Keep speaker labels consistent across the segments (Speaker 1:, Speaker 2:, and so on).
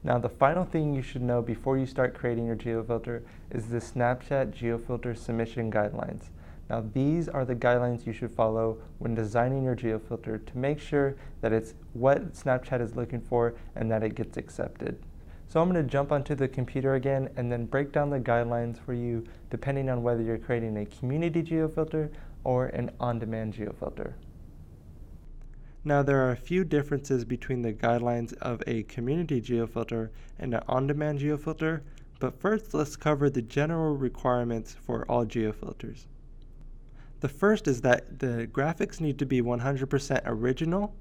Speaker 1: Now, the final thing you should know before you start creating your geofilter is the Snapchat Geofilter Submission Guidelines. Now, these are the guidelines you should follow when designing your geofilter to make sure that it's what Snapchat is looking for and that it gets accepted. So I'm going to jump onto the computer again and then break down the guidelines for you depending on whether you're creating a community geofilter or an on-demand geofilter. Now, there are a few differences between the guidelines of a community geofilter and an on-demand geofilter, but first let's cover the general requirements for all geofilters. The first is that the graphics need to be 100% original.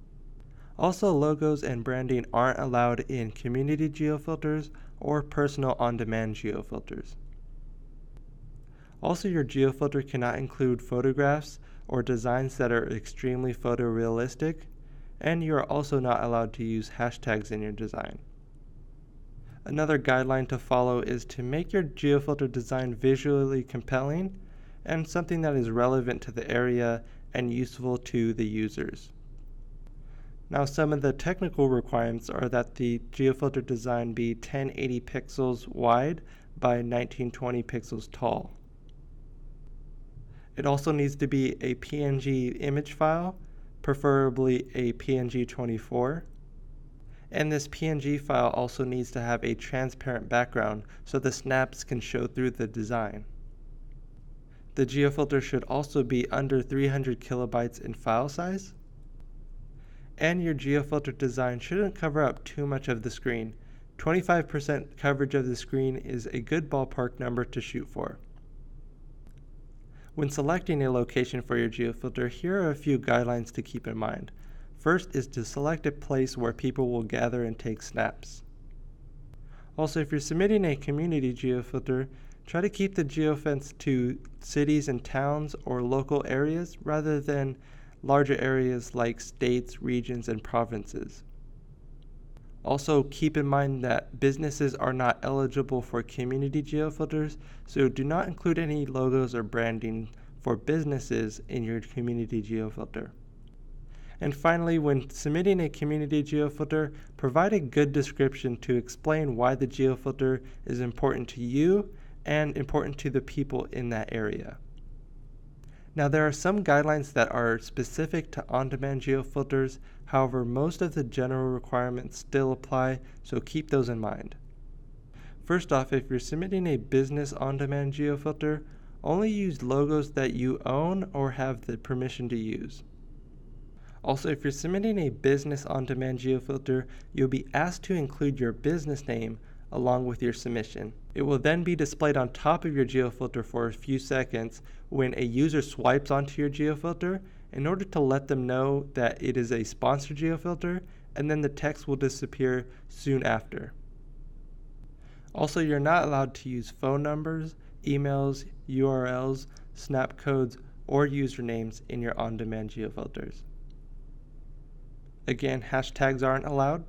Speaker 1: Also, logos and branding aren't allowed in community geofilters or personal on-demand geofilters. Also, your geofilter cannot include photographs or designs that are extremely photorealistic, and you are also not allowed to use hashtags in your design. Another guideline to follow is to make your geofilter design visually compelling and something that is relevant to the area and useful to the users. Now, some of the technical requirements are that the geofilter design be 1080 pixels wide by 1920 pixels tall. It also needs to be a PNG image file, preferably a PNG 24. And this PNG file also needs to have a transparent background so the snaps can show through the design. The geofilter should also be under 300 kilobytes in file size. And your geofilter design shouldn't cover up too much of the screen. 25% coverage of the screen is a good ballpark number to shoot for. When selecting a location for your geofilter, here are a few guidelines to keep in mind. First is to select a place where people will gather and take snaps. Also, if you're submitting a community geofilter, try to keep the geofence to cities and towns or local areas rather than larger areas like states, regions, and provinces. Also, keep in mind that businesses are not eligible for community geofilters, so do not include any logos or branding for businesses in your community geofilter. And finally, when submitting a community geofilter, provide a good description to explain why the geofilter is important to you and important to the people in that area. Now, there are some guidelines that are specific to on-demand geofilters. However, most of the general requirements still apply, so keep those in mind. First off, if you're submitting a business on-demand geofilter, only use logos that you own or have the permission to use. Also, if you're submitting a business on-demand geofilter, you'll be asked to include your business name along with your submission. It will then be displayed on top of your geofilter for a few seconds when a user swipes onto your geofilter in order to let them know that it is a sponsored geofilter, and then the text will disappear soon after. Also, you're not allowed to use phone numbers, emails, URLs, snap codes, or usernames in your on-demand geofilters. Again, hashtags aren't allowed.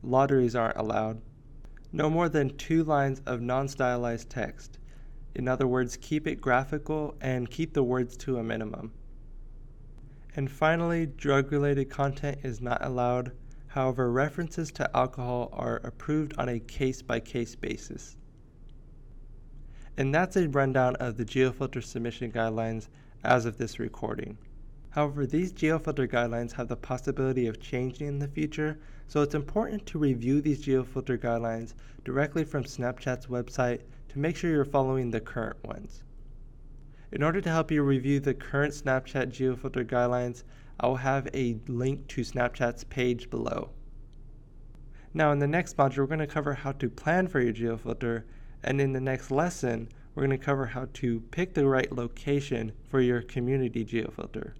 Speaker 1: Lotteries aren't allowed. No more than 2 lines of non-stylized text. In other words, keep it graphical and keep the words to a minimum. And finally, drug-related content is not allowed. However, references to alcohol are approved on a case-by-case basis. And that's a rundown of the geofilter submission guidelines as of this recording. However, these geofilter guidelines have the possibility of changing in the future, so it's important to review these geofilter guidelines directly from Snapchat's website to make sure you're following the current ones. In order to help you review the current Snapchat geofilter guidelines, I will have a link to Snapchat's page below. Now, in the next module, we're going to cover how to plan for your geofilter, and in the next lesson, we're going to cover how to pick the right location for your community geofilter.